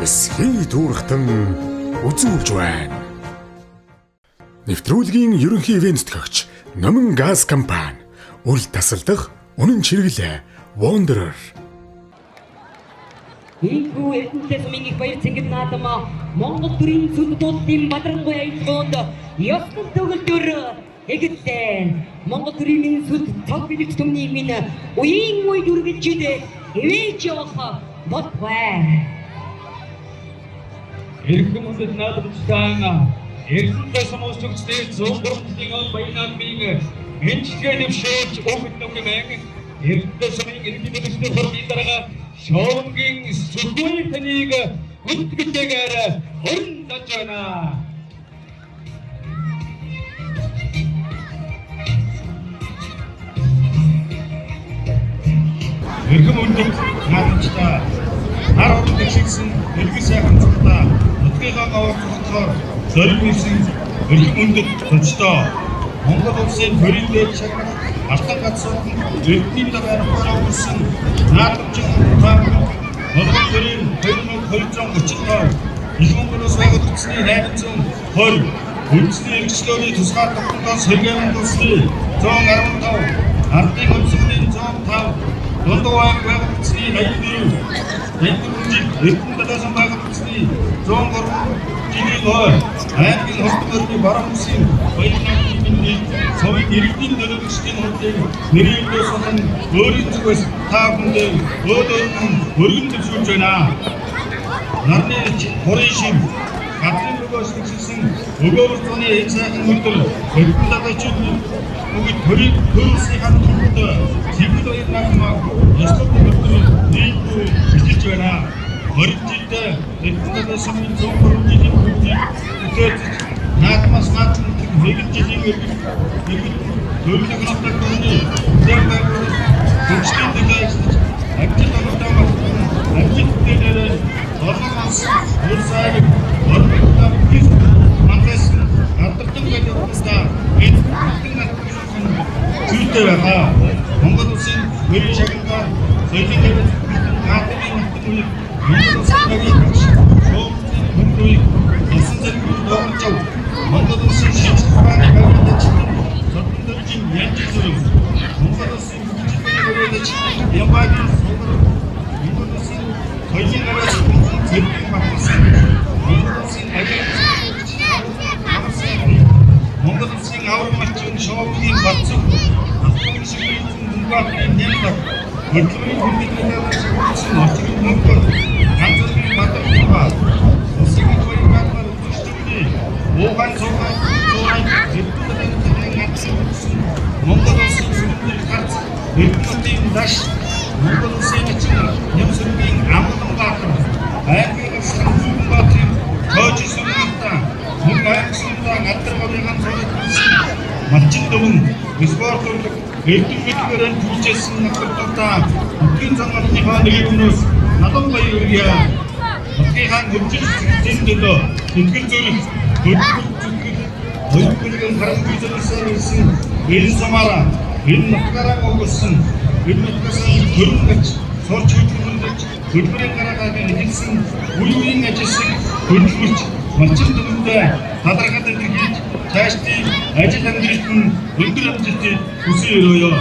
эсхий дүүрхтэн үзүүлж байна. Нэвтрүүлгийн ерөнхий ивент төгч Номон газ компани үл тасалдах үнэн чиргэлээ Wanderer. Ийхүү эрдэнэс минь баяр цэнгэл наадама Монгол төрийн сүд дуудлын бадрангуй аялгаунд ёслол төгөлдөр эгдэн Монгол төрийн сүд цаг билэгч төмний минь уян уй дүргэлжид эвэж явах болтвэ. Эрхэм үндэс наадамчтан эрдэнэс самуусчдын 103-ийн баянаар бие энэчгээ нэвшүүлж өгд нүгмэн эрдэнэс самын иргэдийн хорны дарга шоугийн сүргүүний таныг хүндгэтэйгээр хөрнөж байна. Эрхэм үндэс наадамчтан хар хурд гişгсэн эргэн сайхан цогтаа нутгийнхаа гавхахаар зориг нэгсэн эрхэм үндэс төчтөө Монгол улсын төрийн дэд шагнах алтан гацсууд эрдэнийн дараагаар хөрсөн наадамчин Монгол төрийн 2235 их Монголоос байгуулагдсны 820 үндэсний эрхчлөөний тусгай тогтнолоос сэргээн улсны 115 ардын үндэсний 105 дундуу байгуулагдсны 84 эрдэнэ талаас байгуулагдсны 103 жилийн ой аймгийн холбооны баруун улсын баялаг бидний совын иргэдийн төлөөлөгчдийн хурлын нэрийн дэвшин өөрийн зүгээс та бүхэндээ өргөн төвшүүлж байна. Нарны хорийн шим гадны бөгөөс нэгсэн өгөөр зуны энэ сайхан өдөр эрдэнэ лагчид бүгд төрийн төрөлсний хан төлөвт цэвэр баяр наадмаа ёслол төгөлдөр нийтгүй бичиж байна. Хоригдд эрдэнэ самын 103 жилийн үдээд наадмаас наадмын хэдэн жилийн төрөлх нутаг төрний зэрэг төгсгөн дэглэж ажил олдоо ажил Орнос улсаар орнотаа бис манлас хатартан байдаг уустаа энэ зүйлтэй байгаа. Монгол улсын төрийн шагналаар соёлын хэвлэл хаалтын нутгийн Монгол улсын хөнгөийг насан зэрэг доорчов. Монгол улсын шинжлэх ухааны байгууллагч Содондөржин Янжизүр Монгол улсын бүжигний хөрөөдөж Ямбагийн Монгол улсын соёлын гараас зэрэг батсан Монгол улсын Монгол улсын аврал малчин шоугийн батсан автомобиль шигний дүнбаахын нэмбар хөдөлмөрийн хүндэтгэл шигсэн очрын Монгол ганцхан баталгаа улсын хоёрын гадмаар үзэгчдийн уугаан цугаан Монгол улсын сүнслэг харц эрдэнэтийн даш Монгол улсын нэмсэргийн амгалан баатар аймгийн санхүүгийн баатар тоож сүнлэгтээ мөн аймагсандаа гадаргын цогцолсон малчин дөвөн спортлог эрдэнэтээр түүжсэн нөхцөлтөө бүхний замны хааны өмнөөс надад баяр хүргэе. Бүхний хаан хөгжиж зэндэлөө тэтгэл зүрх хөлбөргөн харамгүй зүйлсээр ирсэн энэ самара энэ нутгаараа өгсөн энэ нутгаас төрөнгөж сурч хөдөлмөрлөж хөлбөрийн гараагийн хэлсэн үеийн ажилсыг хөдөлмөрч малчин дөрөндөө талархад илэрхийлж цаашдын ажил амьдралд нь өндөр амжилтыг хүсье өрөөё.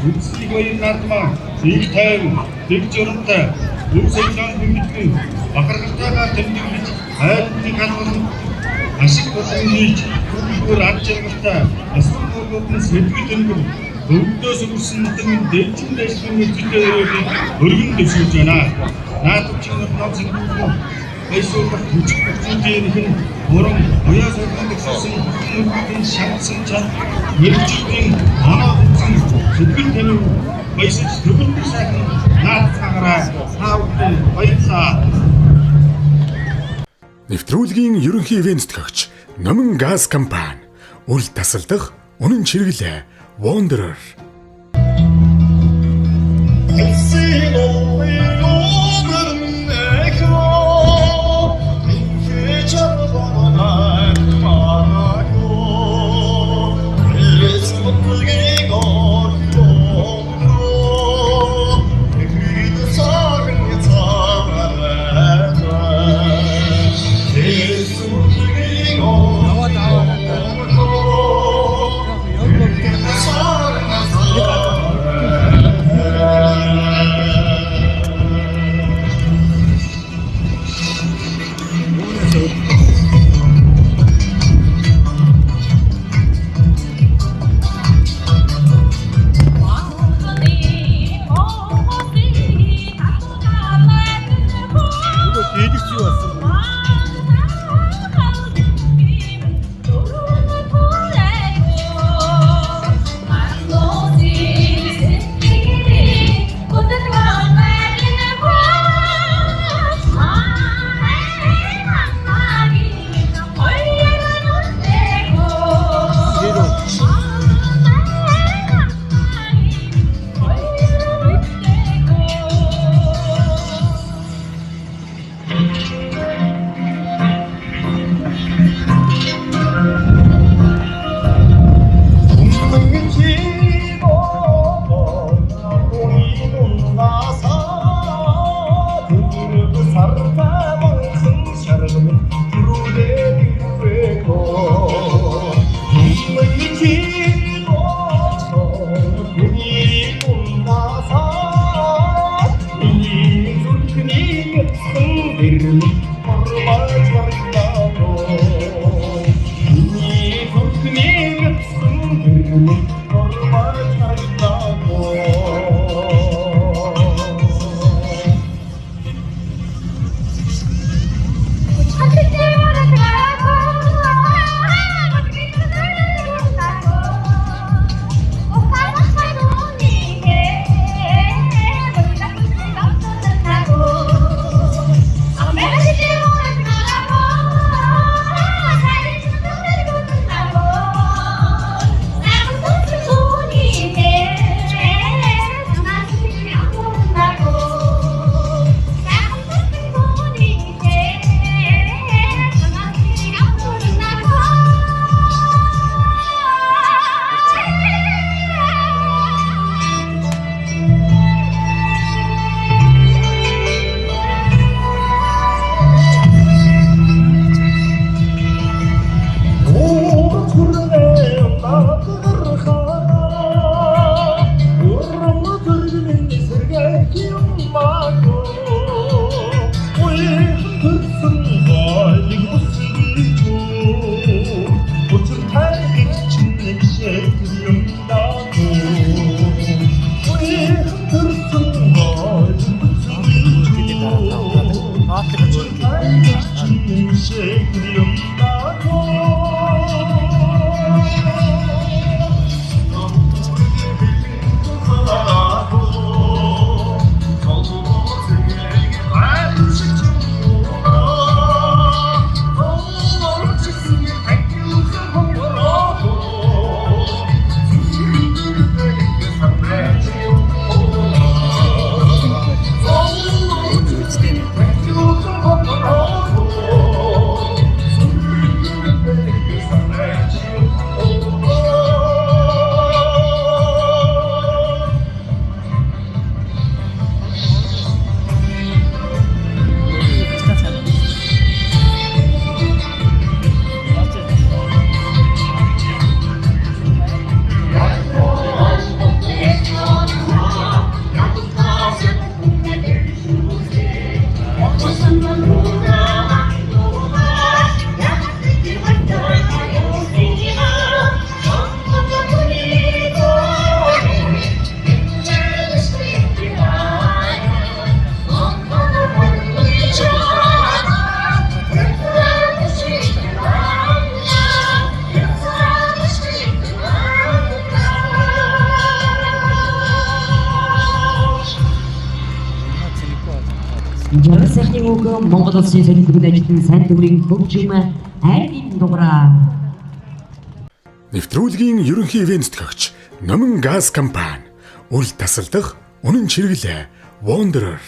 Үндэсний баяр наадмаа их тайван дэг журамтай өв соёлын хүндэтгэн бахархалтайгаар тэмдэглэж хайрын халуун ашиг болон хийж бүр ад жаргалтай асуун болгоодны сэдвэл өнгөр өвдөөс өрсөн нутгийн дэвчин дэвшин мэдээлэл өргөн дэвшүүлж байна. Наадамчин нутгийн сэдвүүл Эсвэлт хүчтэй хэн уран уяас өгсөн нүдийн шатсан чад мэрэгчдийн оноо утсан сэтгэл тэнэг баясаж төгөлдөр сайхан наадцаагаараа таавд баярлаа. Нэвтрүүлгийн ерөнхий ивент төгч Номон газ компани үл тасалдах үнэн чиргэлээ Wanderer. Эдгч юу болсон? Жаргал сайхны үг Монгол улсын соёлын төвийн ажилтны сайн төвийн хөгжим айрын дугаараа. Нэвтрүүлгийн ерөнхий ивент төгч Номон газ компани үл тасалдах үнэн чиргэлээ Wanderer.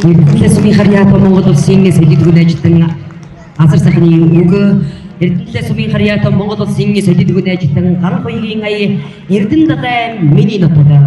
Эрдэнэт сумын харьяатан Монгол улсын солиодгүйн ажилтан Азар сайхны өгөө Эрдэнэт сумын харьяатан Монгол улсын солиодгүйн ажилтан Гарах хоёрын ая Эрдэнэ далай миний нутаг.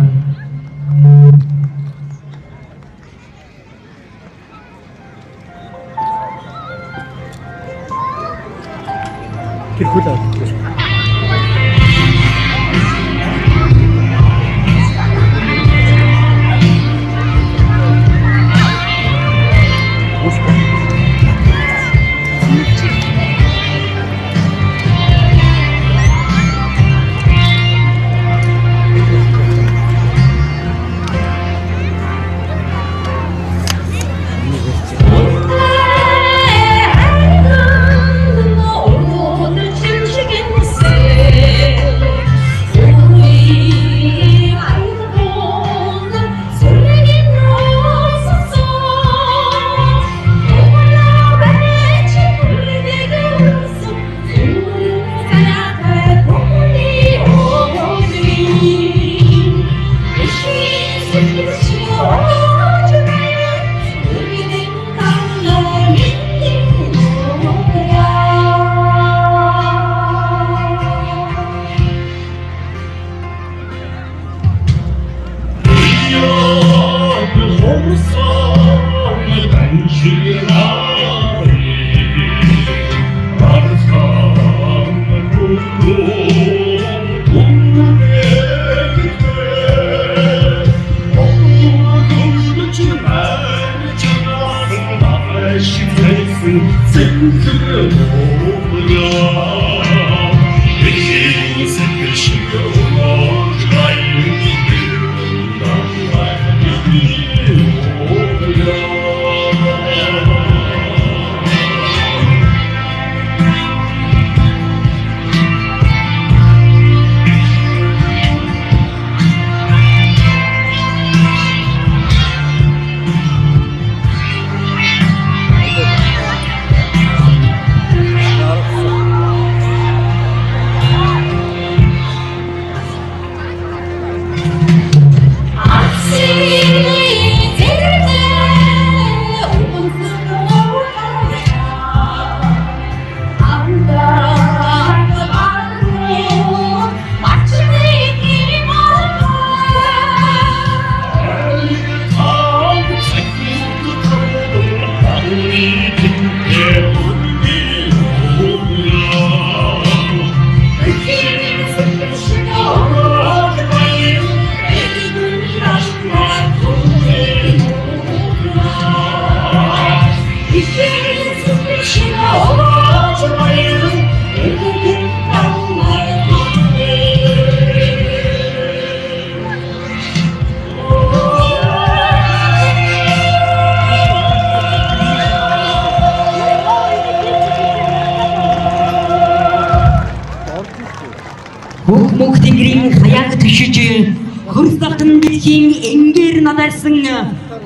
Мөнх тэнгэрийн хаяг төшиж хөрсөлтөн дэлхийн энгээр надарсан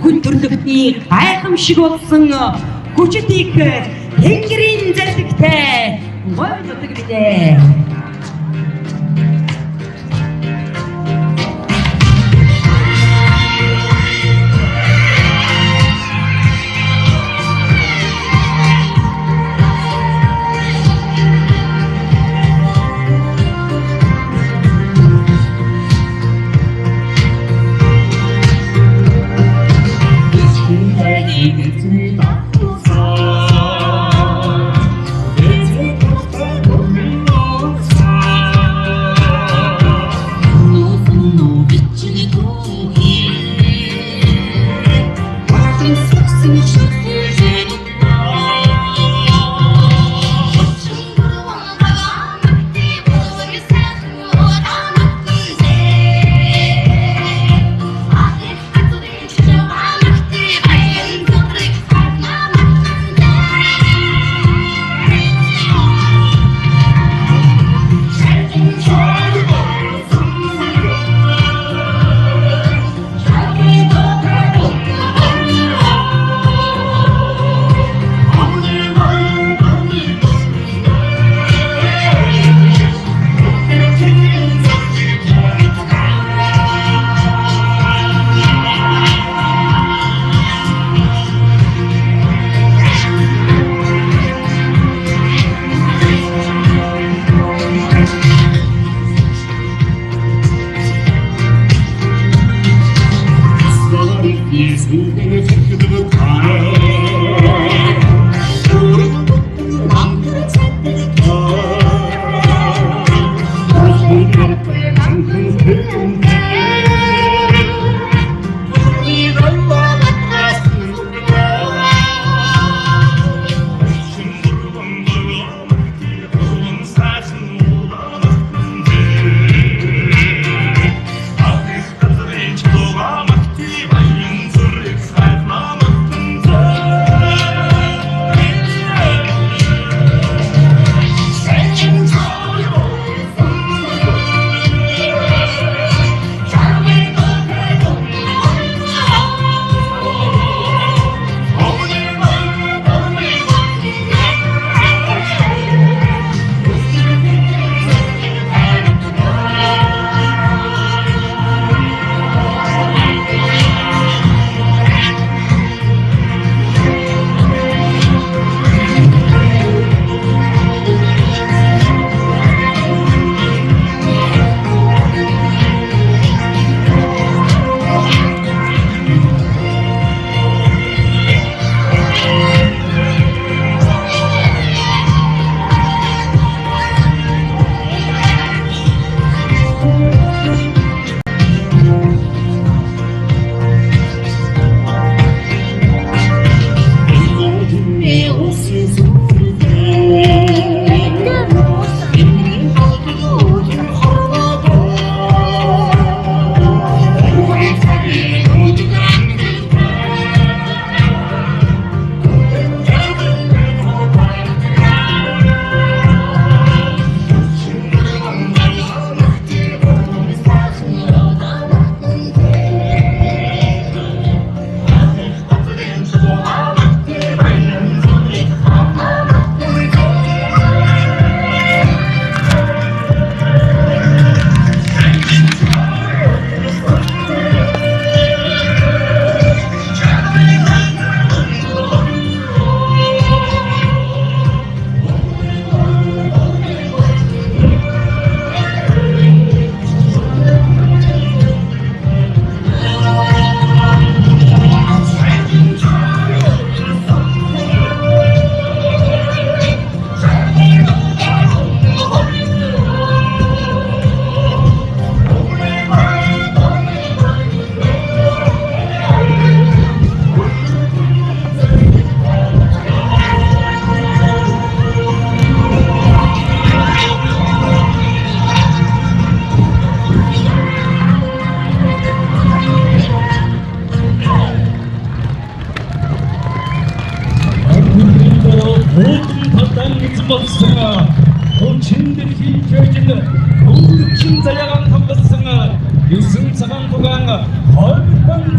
хүн төрлөختний гайхамшиг болсон хүчит их тэнгэрийн зэрлэгтэй гой нутаг бидээ.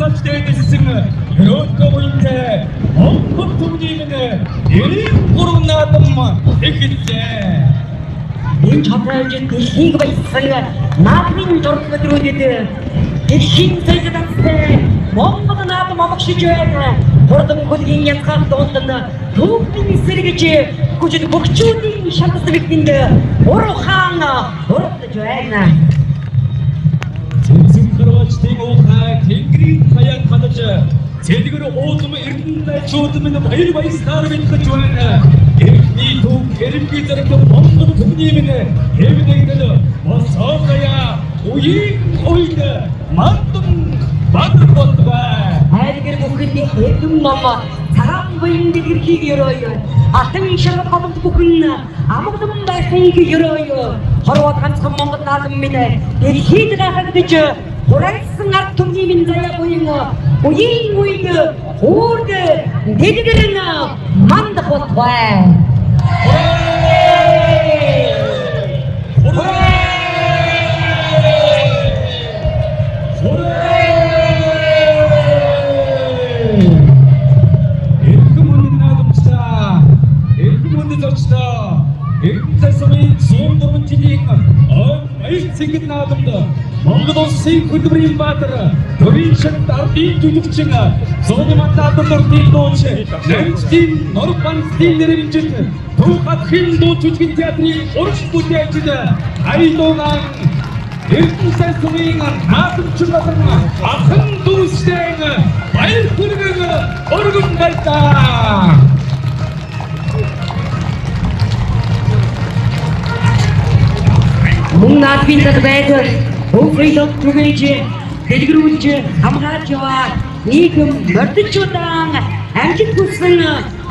цааш дэвсэн өрөөдгөөтэй Монгол түмниймэн эрийн гурван наадам эхэллээ. Энэ чадварж дэлхийг баясан наадмын зураг өдрүүдэд дэлхийн зэждэгтэй Монгол наадам амгшиж байна. Хурдан хөлгийн янзхан донд нь түүхний сэргэж хүчит бөхчүүдийн шалтгаан виктинд уруухан урагдж байна. Зэнзэн хөрөөчдийн уухай тэнгэрийн хаяг хадаж цэлгэр уулам эрдэнэ чуудмын баяр баясгаар бэлгэж байна. Эхний төв хэрэмгийн зэрэг Монгол түмниймэн хэвнэгдэл босоогая уйд мандам бадрболбай. Хайргэр бүхний хэдэн ном цагаан буян дэлгэрхийг ёрооё. Алтан шаргал голомт бүхэн амгалан байхыг ёрооё. Хорвоо ганцхан Монгол наадам минь дэлхийд гахагдж хурайсан ард түмний минь заяа буян уйд хурд дэлгэрэн мандах болбай. Экзэсмийн сундурын жилийн баяр цэнгэл наадамд Монгол улсын хөдөлмөрийн баатар төрийн шагт ардын жүжигчин зооны мандатор дууч Намждын Норбан стилэрэмжит Төв хатхын дуу жүжигэн театрын урагш бүтээлчид Айлуугаан Экзэсмийн наадамчин болон ахын дүүстэй баяр хүргэн өргөн байлаа. Мөн наадмын байдаг өвгөйд түгэж дэлгэрүүлж хамгаалж яваа нийгэм мордчуудаан амжилт хүсэн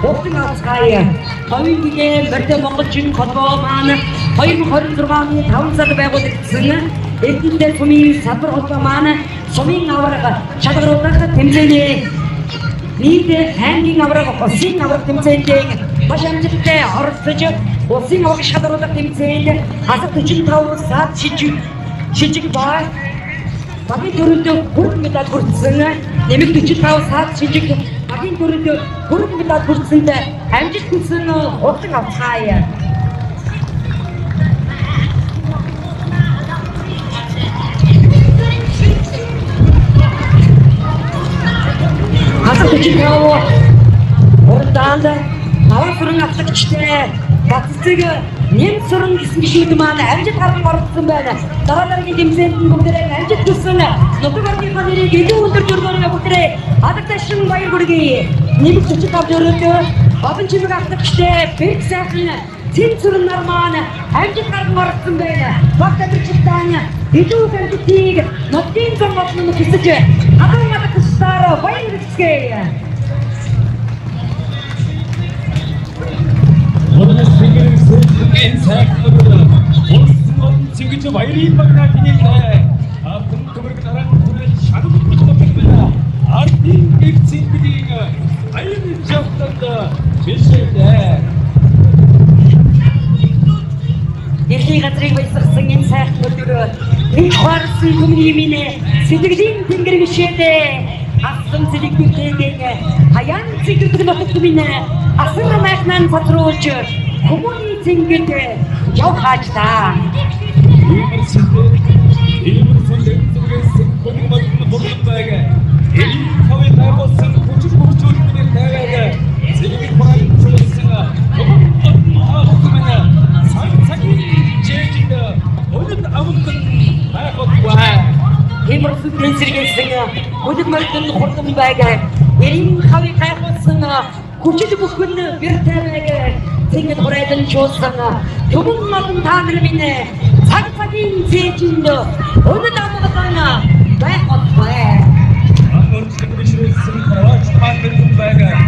хурдан авцгаая. Ховын гэлээ морд монголчин холбоо маань 2026 оны 5 сард байгуулагдсан эдгээр сумын салбар холбоо маань сумын аварга шалгаруулах тэмцээний нийт хангийн аварга усын аварга тэмцээнд маш амжилттай оролцож усын аварга шалгаруулах тэмцээнд хасах 45 саад шижиг бай багийн төрөнд бүрэн медаль хүртсэн нэмэлт 45 саад шижиг багийн төрөнд бүрэн медаль хүртсэнд амжилт хүсэн уран авцгаая. Хасах 45 урдаанд аваа суран авлагчтай Батцэг нэм суран гэсэн гişүүд маань амжилт гарган оролцсон байна. Дараа дараагийн тэмцээнд бүгдээ амжилт хүсэн нутаг орныхоо нэрийг илүү өндөр зөргөөрөө бүгдээ адагташин баяр хүргэе. Нэмэлт 45 өрөөдөө бабан чимэг авлагчтай Бэрх сайхан цэн суран нар маань амжилт гарган оролцсон байна. Багт амжилттай илүү амжилтыг нутгийн зам болон хүсэж хатан адагташаар баяр хүргэе. Орос сэгэрэг сэгэн сайхнууд улсын цэгж баярын багнаа гинэлээ. Апын төмөрг дараа түлэл шагнал болох байна. Ардын гэрцэнглийн аян жавтанд бишэлээ. Дэлхийн газрыг баясгасан энэ сайхан өдрөө энэ харсан түмний минь сэтгэлийн тэнгэр гişэдээ асан зэрэгтэйгээ хаян зэрэгтэй нотог минь асар майхнан патрулж хүмүүний цэнгэд явхаач та. Иймэр сүлээ зүгээс хүмүүст болон байгаа. Эли хавь тайвсан хүчит хөгжүүлэлтний тавиаг зэрэг паралцсан махмана цагийн чэжид өнөд амтан хайхотваа. Иймэр сүлээ зэрэгсэн хүчит мөрдөн хурдан байгаа. Эли хавь тайвсан хүчит бүхэн бэр тавиаг цэнгэл хурайдан чуулсан түмэн модон та нар минь цагийн цэжинд өнөд амтан байхотваа. Амөрчлөг бишрэлсэн хаваач патрон байгаа.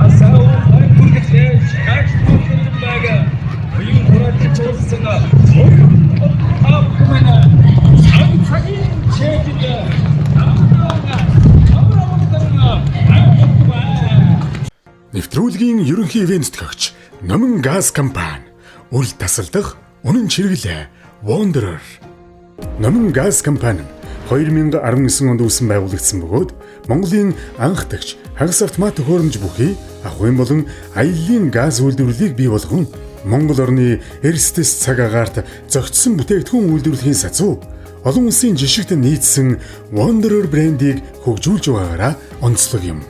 Асаа хайрхүргэлээ шаач патрон байгаа. Оюун хураалт чуулсан апмана цагийн чэжид Нэвтрүүлгийн ерөнхий ивент зохиогч Номон газ компани үл тасалдах үнэн чиргэлээ Wanderer. Номон газ компани 2019 онд үүсэн байгуулагдсан бөгөөд Монголын анх дагч хагас автомат төхөөрөмж бүхий ахуйн болон аяллаа газ үйлдвэрлэлийг бий болгон Монгол орны эрсдэс цаг агаарт зохицсон бүтээгдэхүүн үйлдвэрлэхийн сацуу олон улсын жишгт нийцсэн Wanderer брендийг хөгжүүлж байгаагаараа онцлог юм.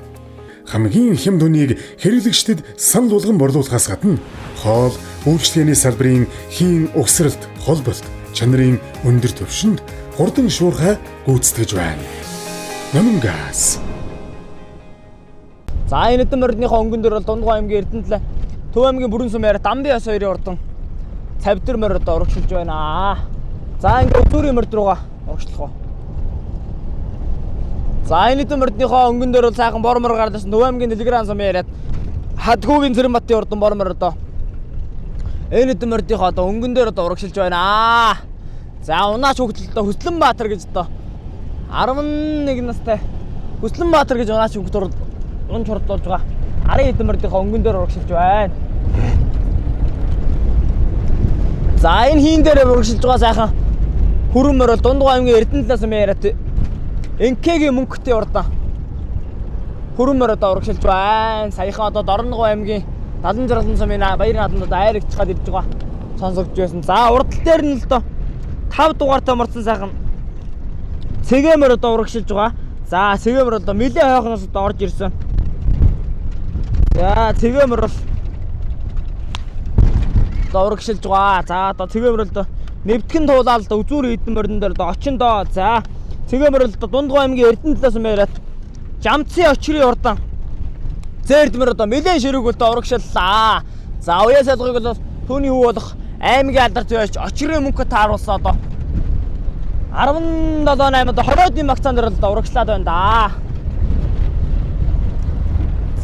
Хамгийн хэм дүнийг хэрэглэгчдэд санал болгон борлуулахаас гадна хоол, үйлчлэгээний салбарын хийн угсралт, холболт, чанарын өндөр түвшинд хурдан шуурхай гүйцэтгэж байна. Номон газ. За энэ хэдэн моридныхоо өнгөн дээр бол Дундгой аймгийн Эрдэнэтлээ Төв аймгийн Бүрэн сумаар Дамби ус хоёрын урдан Цавдэр морид урагшилж байна. За ингээд Үзүүрийн морид руугаа урагшлах уу. За энэ хэдэн моридныхоо өнгөн дээр бол сайхан бормор гарласан Төв аймгийн Дэлгэрэн сумын яриад Хадгуугийн Цэрэнбатын урдан бормор одоо энэ хэдэн моридныхоо одоо өнгөн дээр одоо урагшилж байна. За унаач хөгдөлтөө Хүслэнбаатар гэж одоо 11 настай Хүслэнбаатар гэж унаач хөгдөлтөөр унж хурдлуулж байгаа. 10 хэдэн моридынхаа өнгөн дээр урагшилж байна. За энэ хийн дээр урагшилж байгаа сайхан хүрэн морь бол Дундгой аймгийн Эрдэнэтлээс мээрät Энкегийн мөнгөтэй урдан хүрэн морь одоо урагшилж байна. Саяхан одоо Дорногов аймгийн 76 сумын баярын наадмад айрагч чад ирж байгаа сонсогдож байсан. За урдтал дээр нь л доо 5 дугаартай морцсон сайхан цэгээр одоо урагшилж байгаа. За цэгээр одоо нэлээд хойхноос одоо орж ирсэн. За цэгээр бол одоо урагшилж байгаа. За одоо цэгээр бол нэвтгэн туулаад Үзүүр эдэн морин дээр одоо очин доо. За цэгээр бол Дундгой аймгийн Эрдэнэтлээс мээрät Жамцын очрын урдан Зээрдмэр одоо нэлээд ширүүг бол урагшиллаа. За уяа салгыг бол түүний хүү болох аймгийн алдарт байж очрын мөнгө тааруулсан одоо 17-8 одоо хоройдын багцаан дээр л урагшлаад байна да.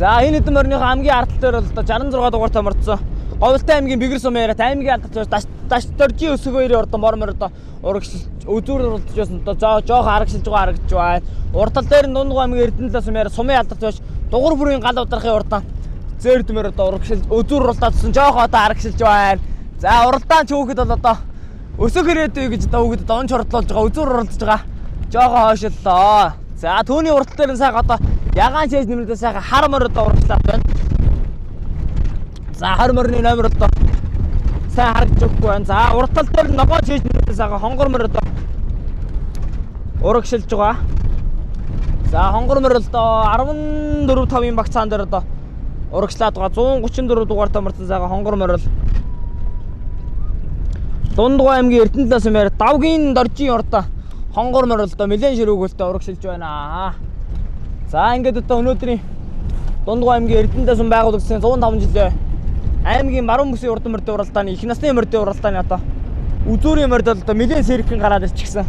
За энэ хэдэн морины хамгийн ардтал дээр бол 66 дугаартай морцсон. Говьлтай аймгийн Бэгэр сумын яриад аймгийн алдарт даш дөржийн өсөг хоёрын урдан бормор одоо урагшил Үзүүр уралдаж байсан одоо жоох харагшилж байгаа харагдж байна. Уртал дээр нь Дундгой аймгийн Эрдэнэтлээс сумын сумын алдарт байж дугур бүрийн гал удрахын урдан Зээрдмэр одоо урагшил Үзүүр уралдаадсан жоох одоо харагшилж байна. За уралдаан ч хүүхэд бол одоо өсөг ирээдүй гэж одоо хүүхэд одоо онч хордлуулж байгаа Үзүүр уралдаж байгаа. Жоохоо хойшлоо. За түүний уртал дээр нь сайхан одоо ягаан чэйж нэмэлдээ сайхан хар морь одоо урагшлаад байна. За хар морины номер одоо сайн харагдж өгөхгүй байна. За уртал дээр ногоо чэйж нэмэлдээ сайхан хонгор морь одоо урагшилж байгаа. За хонгор морь одоо 14-5-ын багцаан дээр одоо урагшлаад байгаа. 134 дугаартай морцсон сайхан хонгор морь Дундгой аймгийн Эрдэнэтлээс мээр давгийн доржийн урдаа хонгор морь одоо нэлээд ширүүгөлтэй урагшилж байна. За ингээд одоо өнөөдрийн Дундгой аймгийн Эрдэнэтлээс байгуулагдсан 105 жилийн аймгийн баруун бүсийн урдан морьдын уралдааны их насны морьдын уралдааны одоо Үзүүрийн морьд одоо нэлээд сэрхэн гараад ирчихсэн.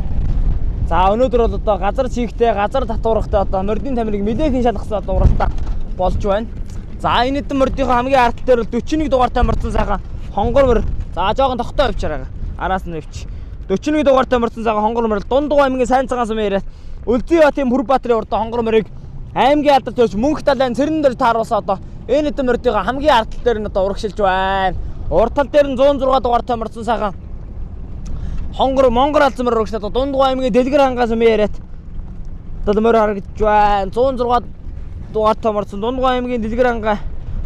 За өнөөдөр бол одоо газар чигтэй, газар татвархтай одоо морьдын тамирыг нэлээд хэн шалгасан одоо уралдаа болж байна. За энэ хэдэн морьдынхоо хамгийн ардтал дээр бол 41 дугаартай морьцсон сайхан хонгор морь. За жоохон тогтоо авчираа. Араас нь өвч. 41 дугаартай морьцсон сайхан хонгор морь Дундгой аймгийн Сайн цагаан сумын яриад Үлзийбатын Бүрбаатарын урдаа хонгор морийг аймгийн алдарт байж мөнх талын цэрэн дээр тааруулсан одоо энэ хэдэн морьдынхаа хамгийн ардтал дээр нь одоо урагшилж байна. Уртал дээр нь 106 дугаартай морьцсон сайхан хонгор монгор алзан морь урагшлаад Дундгой аймгийн Дэлгэр хангаас сумын яриад одоо морь харагдж байна. 106 дугаартай морьцсон Дундгой аймгийн Дэлгэр хангаа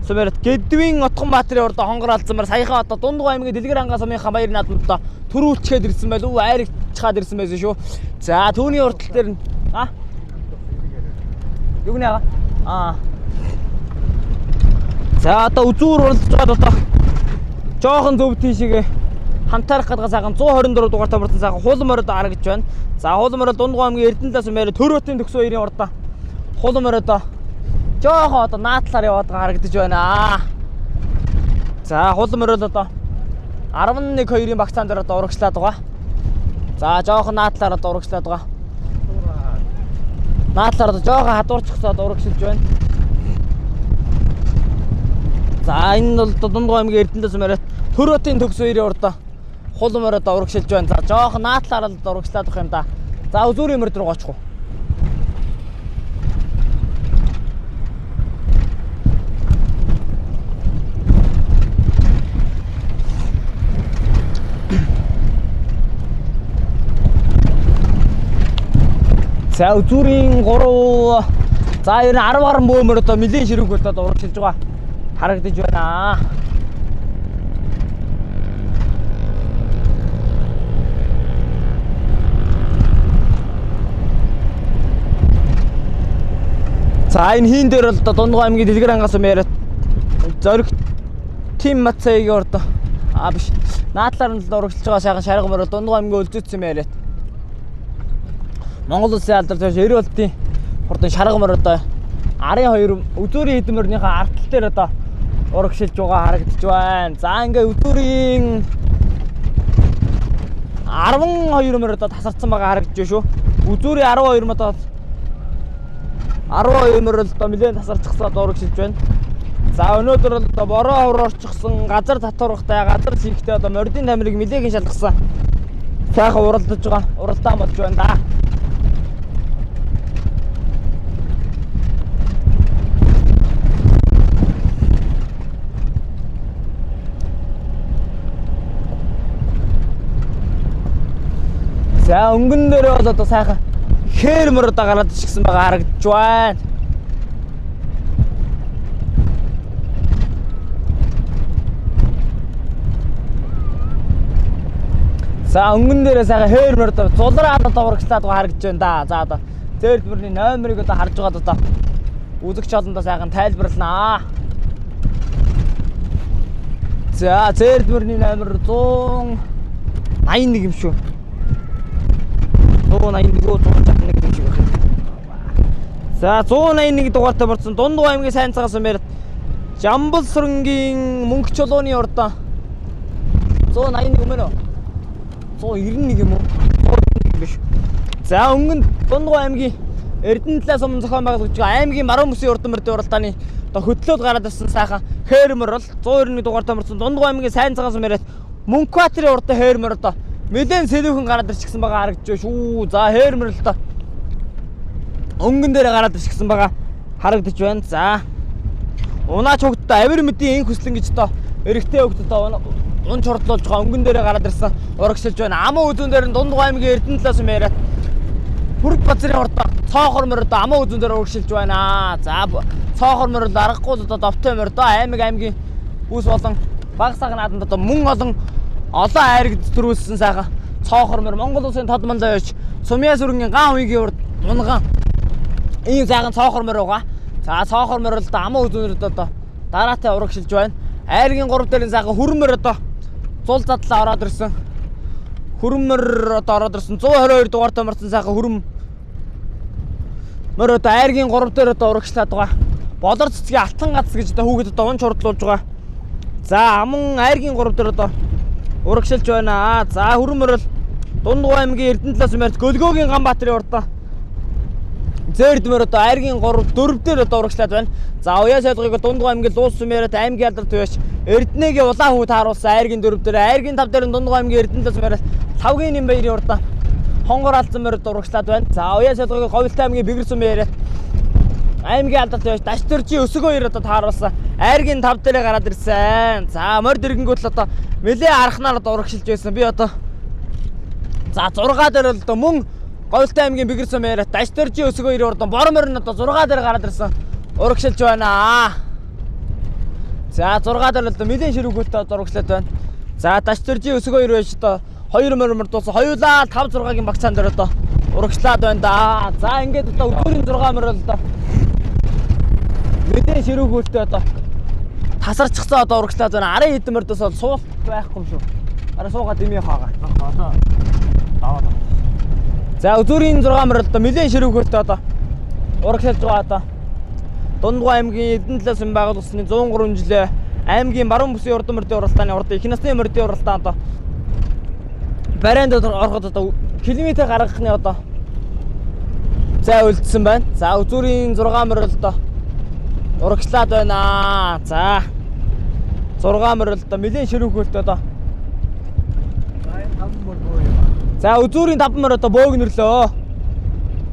сумын Гэдвийн Отгонбаатарын урдаа хонгор алзан морь саяхан одоо Дундгой аймгийн Дэлгэр хангаа сумынхаа баярын наадмад төрүүлчгээд ирсэн байл үү айрагчаад ирсэн байсан шүү. За түүний уртал дээр нь юу нэ за одоо Үзүүр уралдаж байгаа одоо жоохон зөв тийшээ хамтаарах гэдэг сайхан 124 дугаартай морьцсон сайхан хуулан морь одоо харагдж байна. За хуулан морь Дундгой аймгийн Эрдэнэтлээс мээр Төрөтийн төгсөө 2-ын урдаа хуулан морь одоо жоохон одоо наадлаар яваад байгаа харагдаж байна. За хуулан морь одоо 11-2-ын багцаан дээр одоо урагшлаад байгаа. За жоохон наадлаар одоо урагшлаад байгаа. Наадлаар одоо жоохон хадуурчихсаад урагшилж байна. За энэ бол Дундгой аймгийн Эрдэнэтлээс мээр Төрөтийн төгсөө 2-ын урдаа хуулан морь одоо урагшилж байна. За жоохон наадлаар л урагшлаад байгаа юм да. За Үзүүрийн морь руу очих уу. За үзүүрийн 3 за ер нь 10 гаруй бөөмөр одоо нэлээд ширүүг одоо урагшилж байгаа харагдаж байна. За энэ хийн дээр бол Дундгой аймгийн Дэлгэрангаас умаарат зориг тим Мацайг ордоо биш наадлаар нь л урагшилж байгаа сайхан шарга мөр Дундгой аймгийн өлзөөцсөн мээрээ Монгол улсын алдар туяш 90 болтын хурдан шарга мөр одоо 12 үзүүрийн эдмөрнийхээ артал дээр одоо урагшилж байгаа харагдаж байна. За ингээ үзүүрийн 12 мөр одоо тасарсан байгаа харагдаж байна шүү. Үзүүрийн 12 мөр одоо 12 мөр л одоо нэлээд тасарчихсан одоо урагшилж байна. За өнөөдөр бол одоо бороо хурорчсон газар татвархтай газар сэрхтэй одоо мордын тамирыг нэлээгийн шалгасан сайхан уралдаж байгаа уралдаан болж байна да. За өнгөн дээр бол одоо сайхан хээрмөр одоо гараад ичсэн байгаа харагдж байна. За өнгөн дээрээ сайхан хээрмөр одоо зулраад одоо урагшлаад байгаа харагдж байна да. За одоо зээрдмөрний номерыг одоо харж байгаад одоо үзэгч олондоо сайхан тайлбарлана. За зээрдмөрний номер 181 юм шүү. 181 юм шиг байна. За 181 дугаартай борцсон Дундгой аймгийн сайн цагаас умаар Жамбал сүрэнгийн мөнгө чулууны ордоо 181 юм байна уу? 191 юм уу? 191 биш. За өнгөнд Дундгой аймгийн Эрдэнэ талаас өмнө зохион байгуулагдж байгаа аймгийн Маруу мөсийн урдан мөрдийн уралдааны одоо хөтлөөд гараад ирсэн сайхан хээрмөр бол 191 дугаартай борцсон Дундгой аймгийн сайн цагаас умаар Мөнхбаатарын урдаа хээрмөр одоо мэдэн сэлүүхэн гараад ирчихсэн байгаа харагдаж байна шүү. За хээрмөр л доо өнгөн дээр гараад ирчихсэн байгаа харагдаж байна. За унаач хөгдөө авир мэдийн энх хүслэн гэж доо эрэгтэй хөгдөд доо унч хордлуулж байгаа өнгөн дээр гараад ирсэн урагшилж байна. Амаа үзүүн дээр нь Дундгой аймгийн Эрдэнэ талаас умаарат Бүрэг базарын ордоо цоохормор одоо амаа үзүүн дээр урагшилж байна. За цоохормор л аргагүй одоо довтой мордоо аймгийн бүс болон баг саг нааданд одоо мөн олон айрагд төрүүлсэн сайхан цоохормор Монгол улсын тодмон заяач Сумья сүрэнгийн ган хувийн урд унган ийм сайхан цоохормор байгаа. За цоохормор л амаа үзүүнээр одоо дараатай урагшилж байна. Айргийн 3 дээрийн сайхан хүрмөр одоо зул задлаа ороод ирсэн. Хүрмөр одоо ороод ирсэн 122 дугаартай марсан сайхан хүрм мөр одоо айргийн 3 дээр одоо урагшлаад байгаа. Болор цэцгийн алтан гац гэж одоо хүүхэд одоо унч хурдлуулж байгаа. За аман айргийн 3 дээр одоо урагшилж байна. За хүрмөр л Дундгой аймгийн Эрдэнэ талаас умаарт Гөлгөөгийн Ганбаатарын урдаа зээрдмөр одоо айргийн 3 4 дээр одоо урагшлаад байна. За уяа сайлгыг Дундгой аймгийн Луус сумаарт аймгийн алдар төвч Эрдэнэгийн улаан хүүд харуулсан айргийн 4 дээр айргийн 5 дээр Дундгой аймгийн Эрдэнэ талаас умаарт Лавгийн Нэмбаярын урдаа хонгор алдсан мөрөд урагшлаад байна. За уяа сайлгыг Говьлтай аймгийн Бэгэр сумаарт аймгийн алдар төвч Дашторжийн Өсгөө 2 одоо тааруулсан айргийн 5 дээр гараад ирсэн. За морд ирэнгүүт л одоо нэлээ арахнаар одоо урагшилж байсан. Би одоо за 6 дээр л одоо мөн Говьлтай аймгийн Бэгэр сумаарт Дашторжийн Өсгөө 2 урдан Бормор нь одоо 6 дээр гараад ирсэн. Урагшилж байна. За 6 дээр л одоо нэлээ ширүүгүүлтэй одоо урагшлаад байна. За Дашторжийн Өсгөө 2 байж одоо 2 мөр дуусан хоёулаа 5 6-гийн багцаан дээр одоо урагшлаад байна да. За ингээд одоо өдөрийн 6 мөр л одоо мэдээ ширүүгүүлтэй одоо тасарчихсан одоо урагшлаад байна. Арын хэдэн мөрдөөс бол суул байхгүй юм шүү. Араа суугаад дэмий хаага. За өдөрийн 6 мөр одоо мэдээ ширүүгүүлтэй одоо урагшлаж байгаа одоо Дундгой аймгийн Эрдэнэ талаас байгуулсан 103 жилээ аймгийн Баруун бүсийн урдан мөрдийн уралдааны урд их насны мөрдийн уралдаан одоо барайнд ороход одоо километр гаргахны одоо зай үлдсэн байна. За үзүүрийн 6 мөр л одоо урагшлаад байна. За 6 мөр л одоо нэлээд ширүүхөлт одоо за үзүүрийн 5 мөр одоо бөөгнөрлөө.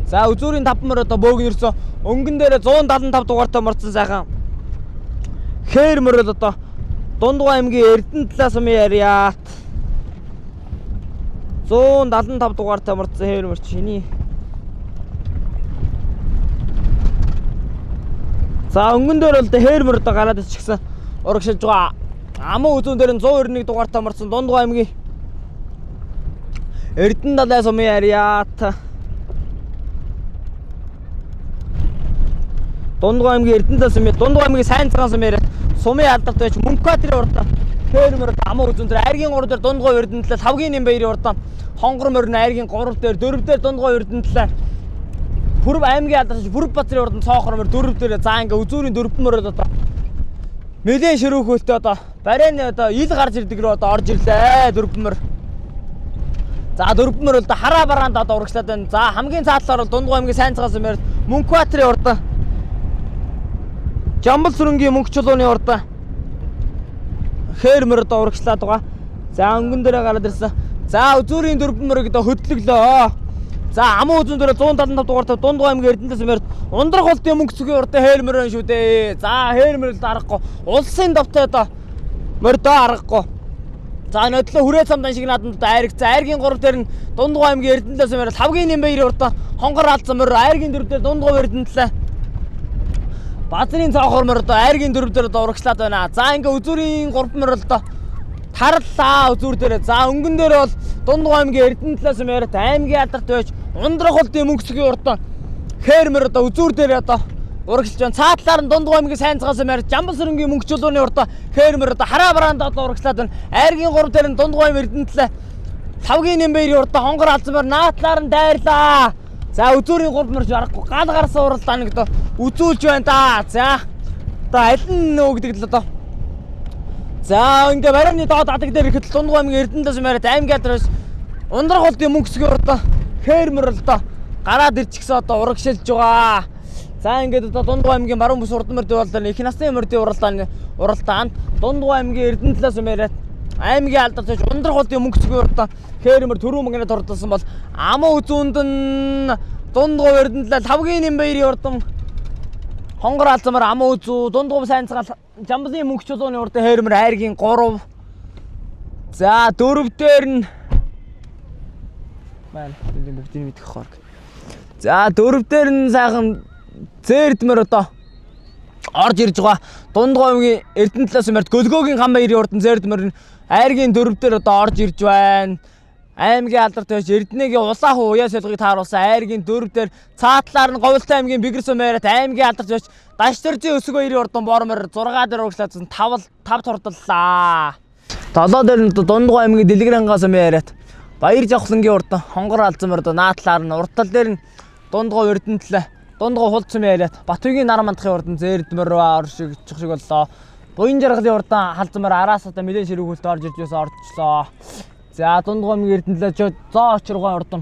За үзүүрийн 5 мөр одоо бөөгнөрсөн. Өнгөн дээр 175 дугаартай морцсон сайхан хээрмөр л одоо Дундгой аймгийн Эрдэнэ талаас умаарят 175 дугаартай морцсон хээрмөр чиний За өнгөн дээр бол хээрмөр одоо гараад ичгсэн урагшилж байгаа. Аман үзүүн дээр нь 191 дугаартай марсан Дундгой аймгийн Эрдэнэ далай сумын ариат. Дундгой аймгийн Эрдэнэ далай сумын Дундгой аймгийн сайн цагаан сумын сумын алдарт байж Мөнхбаатарын урд хээрмөр аман үзүүн дээр айргийн 3 дээр Дундгой Эрдэнэ далай 5-гийн Нэмбаярын урд хонгор морин айргийн 3 дээр 4 дээр Дундгой Эрдэнэ далай Бүрв аймгийн алдарч Бүрв Бацрын урд цоохор мөр 4 дээр за ингээ үзүүрийн 4 мөрөд одоо Мэдэн ширүүхөлтөө одоо барайны одоо ил гарч ирдэг рүү одоо орж ирлээ 4 мөр. За 4 мөр бол хараа бараанд одоо урагшлаад байна. За хамгийн цаатлаар бол Дундгой аймгийн сайн цагаан сумын Мөнхбаатарын урд Жамбал сүрэнгийн Мөнх чулууны урд хээрмөр одоо урагшлаад байгаа. За өнгөн дээрээ гараад ирсэн. За үзүүрийн 4 мөрийг одоо хөдлөглөө. За аман үзүүн дээр 175 дугаартай Дундгой аймгийн Эрдэнэ сумын ундрах болтын мөнгө цэгийн уртаа хээрмөр шүү дээ. За хээрмөр л аргагүй. Улсын давтай одоо мордоо аргагүй. За нодлоо хүрээ цамдан шиг нааданд айраг. За айргийн 3 дээр нь Дундгой аймгийн Эрдэнэ сумын 5-гийн Нэмбаярын уртаа хонгор алдсан мөр айргийн 4 дээр Дундгой Эрдэнэ талаа Базрын цаохор мөр одоо айргийн 4 дээр одоо урагшлаад байна. За ингээ үзүүрийн 3 мөр л одоо тарлаа үзүүр дээр. За өнгөн дээр бол Дундгой аймгийн Эрдэнэ талаас мөрөд аймгийн алдарт байж ундрах болтын мөнгө цэгийн уртаа хээрмөр одоо үзүүр дээр одоо урагшилж байна. Цаатлаар нь Дундгой аймгийн сайн цагаан сумын Жамбал сүрэнгийн Мөнх чулууны уртаа хээрмөр одоо хараа бараанд одоо урагшлаад байна. Айргийн 3 дээр нь Дундгой аймгийн Эрдэнэ талаа 5-гийн Нэмбаярын уртаа хонгор алдсан мөр наатлаар нь дайрлаа. За үзүүрийн 3 мөрж аргагүй гал гарсан уралдаан нэг одоо үзүүлж байна да. За одоо аль нь нөгдөг л одоо. За ингээ барайны доод адаг дээр ихэд Дундгой аймгийн Эрдэнэ талаас мөрөд аймгийн алдарт ундрах болтын мөнгө цэгийн уртаа хээрмөр л одоо гараад ирчихсэн одоо урагшилж байгаа. За ингээд одоо Дундгой аймгийн баруун бүс урд мөрдийн уралдааны их насны мөрдийн уралдаанд Дундгой аймгийн Эрдэнэ талаас мөрөд аймгийн алдарт байж ундрах болтын мөнгө цэгийн уртаа хээрмөр төрөө мөнгөнд ордсон бол аман үзүүнд нь Дундгой Эрдэнэ талаа 5-гийн Нэмбаярын урд хонгор алдсамар аман үзүү Дундгой сайн цагаан Жамбалын Мөнх чулууны урд хээрмөр айргийн 3. За 4 дээр нь маань бүгдийг мэдэх хорг. За 4 дээр нь сайхан зээрдмэр одоо орж ирж байгаа. Дундгой аймгийн Эрдэнэ талаас мөрд Гөлгөөгийн Гамбаярын урд зээрдмэр нь айргийн 4 дээр одоо орж ирж байна. Аймгийн алдарт байж Эрдэнэгийн улаан уяа солигыг тааруулсан айргийн 4 дээр цаатлаар нь Говьлтай аймгийн Бэгэр сумын аймгийн алдарт байж Даштрзын Өсөг баярын урдан бормор 6 дээр урагшлаадсан 5 турдаллаа. 7 дээр нь Дундгой аймгийн Дэлгэрэнгаа сумын Баяр Жавхлангийн урд хонгор алдсан мөр наатлаар нь уртал дээр нь Дундгой Эрдэнэ талаа Дундгой хулд сумын Батүгийн нар мандахын урд зээрдмөр оршиг шиг боллоо. Буян жаргалын урд халдмар араас одоо мэдэн ширүүгүүлт орж ирж байсан орчлоо. За Дундгой аймгийн Эрдэнэ талаа зоо очргоо урд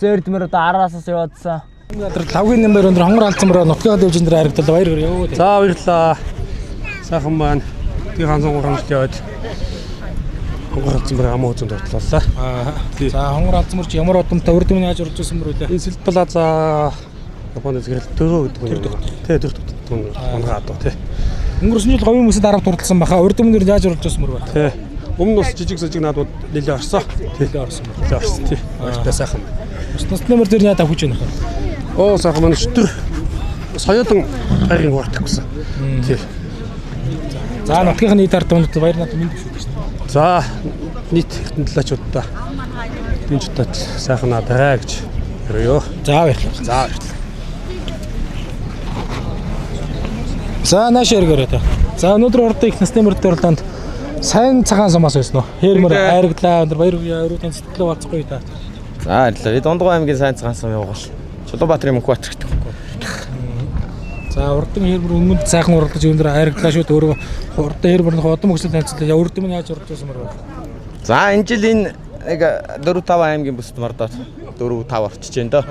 зээрдмөр одоо араасаас яваадсан. Алдарт 5-гийн Нэмбаяр өндөр хонгор алдсан мөр нутгийн дэвжин дээр харагдал баяр хүрээ. За баярлалаа. Сайхан маань тий хансан гурамжлт яваад хонгор алдсан мөр амаа үзэнд орлоо. За хонгор алдсан мөр чи ямар удамтай урд өмнө яаж урж ирсэн мөр үлээ. Энэ Сэлт Плаза Японы зэрэг төгөө гэдэг юм. Тий төгөө хонгор адуу тий. Өнгөрсөн жил говийн хүмүүсд 10 турдсан баха урд өмнө яаж урж ирсэн мөр байна. Тий. Өмнө бас жижиг сажиг наадууд нэлээ орсон. Нэлээ орсон. Нэлээ орсон тий. Баяртай сайхан. Насны мөр дээр яа хүч байна. Оо сайхан маань өтөр соёлон хайрын хуурдаг гэсэн. Тий. За нутгийн нийт ард тунд баяр наад минь шүү дээ. За нийт Эрдэнэ талаачуудаа энэ чудад сайхан надаа гэж өрөө. За баярлалаа. За баярлалаа. За нааш яргаарай та. За өнөөдөр урд их насны мөр дээр уралдаанд сайн цагаан сумаас байсан уу? Хээрмөр айрагдлаа өндөр баяр өрөөний сэтгэлээ болцохгүй та. За баярлалаа. Дундгой аймгийн сайн цагаан сум явуул. Чулуунбаатарын Мөнхбаатар гэдэг. За урдын хээрмөр өмнөд сайхан уралдаж өндөр айрагдлаа шүү дээ. Өөрөө урдын хээрмөрний ходон мөсөл танилцлаа. Урд өмнө яаж урж байсан мөр байна? За энэ жил энэ 4-5 аймгийн бүсд мордоод 4-5 орчиж байна доо.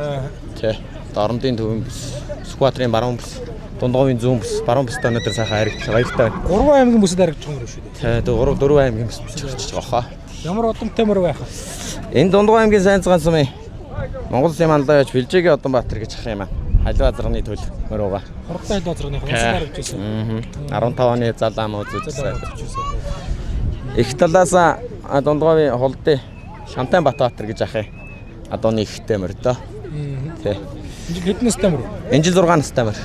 Тий. Орондын төвийн бүс, Сүхбаатарын баруун бүс, Дундгойн зүүн бүс, баруун бүстэй өнөдөр сайхан айрагдлаа. Баяртай байна. 3 аймгийн бүсэд айрагч юм шүү дээ. Тий. 3 аймгийн бүс орчиж байгаа хаа. Ямар удамтай мөр байх вэ? Энэ Дундгой аймгийн сайн цагаан сумын Монгол Улсын мандаа яаж Бэлжигийн Уданбаатар гэж ах юм аа. Халиваа зарганы төл мөр байгаа. Хурдтай халиваа зарганы хонцоор гарч ирсэн. 15 оны залаа муу үзүүлсэн. Их талаас Дундгойн холдын Шамтан Батбаатар гэж ах юм. Адууны ихтэй мөр дөө. Тий. Энэ жил хэдэн настай мөр? Энэ жил 6 настай мөр.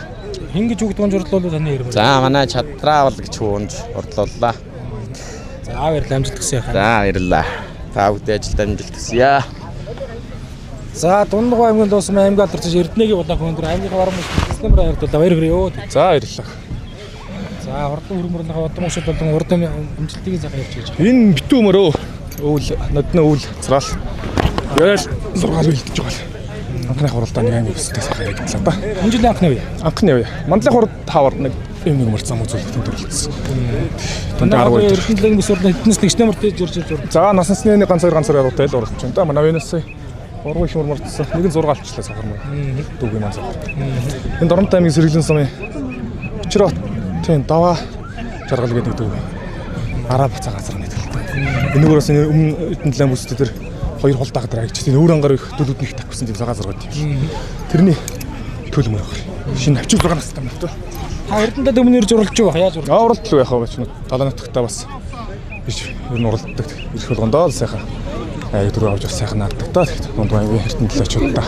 Хин гэж үг дунж урдлуулвал таны хэрэг. За манай чадраавал гэж хүнж урдлууллаа. За баярлалаа амжилт хүсье яхаа. За баярлалаа. Та бүдэ ажилд амжилт хүсье. За Дундгой аймгийн Луусмын аймгийн алдарч Эрдэнэгийн болон өндөр аймгийн баруун системээр хаягдуулаа баяр хүрээ ёо. За баярлалаа. За хурдан хөрмөрлөгийн удам ушид болон урд амжилтыг сайхан явуулж гэж. Энэ битүү мөрөө өвл нодны өвл цраал. Яал 6 бэлдэж байгаа. Анхны хуралдааны аймаг өсөлтөө сайхан яригдлаа да. Энэ жилийн анхны үе. Анхны үе. Мандлын хурд тавар нэг юм нэг мөр зам үзүүлэлтийн төрөлцсөн. Тэнд 10 үе Эрдэнэгийн бүсвэрний хэднээс нэгч нэмэр дэж ирж байна. За насны нэг ганцаар явуултаа л уралч юм да. Манай венэс ургуй их мөрмөрдсөн. Нэг нь 6 алчлаа сахар мөр. Дүүгийн маань сахар. Энд Доронтой аймгийн сэргэлэн сумын Очроо тийм даваа жаргал гэдэг нэг дүү. Араб цаа газар нэг төлөлтэй. Энэгөөс өмнө эдэн бүстэй тэр хоёр хол дагдар агч тийм өөр ангаар их дөлүүд нэг тавьсан тийм газар гот юм. Тэрний төлөмөр авах. Шинэ авчиг 6 настай юм л дөө. Та Эрдэнэтэй өмнөр зурлж байгаа яаж зурлаа? Уралд л байх байгаа ч далаа нутагтаа бас биш ер нь уралддаг. Ирэх болгондоо л сайхан дөрөв авч бас сайхан нааддаг та. Дундгой аймгийн Эрдэнэ талаачудаа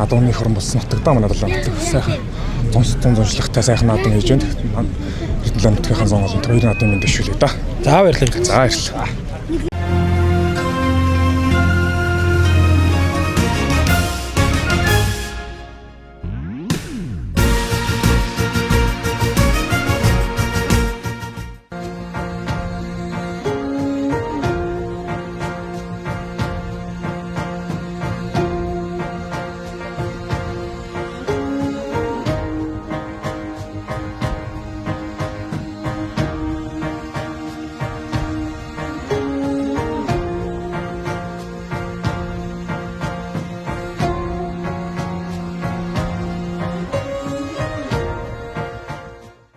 адууны хорон болсон нутагтаа манай далаа нутаг сайхан зуншлагтай сайхан наадан хийж байна. Эрдэнэ нутгийн хан зон олон хоёрын адуу минь дэвшүүлээ да. За баярлалаа. За баярлалаа.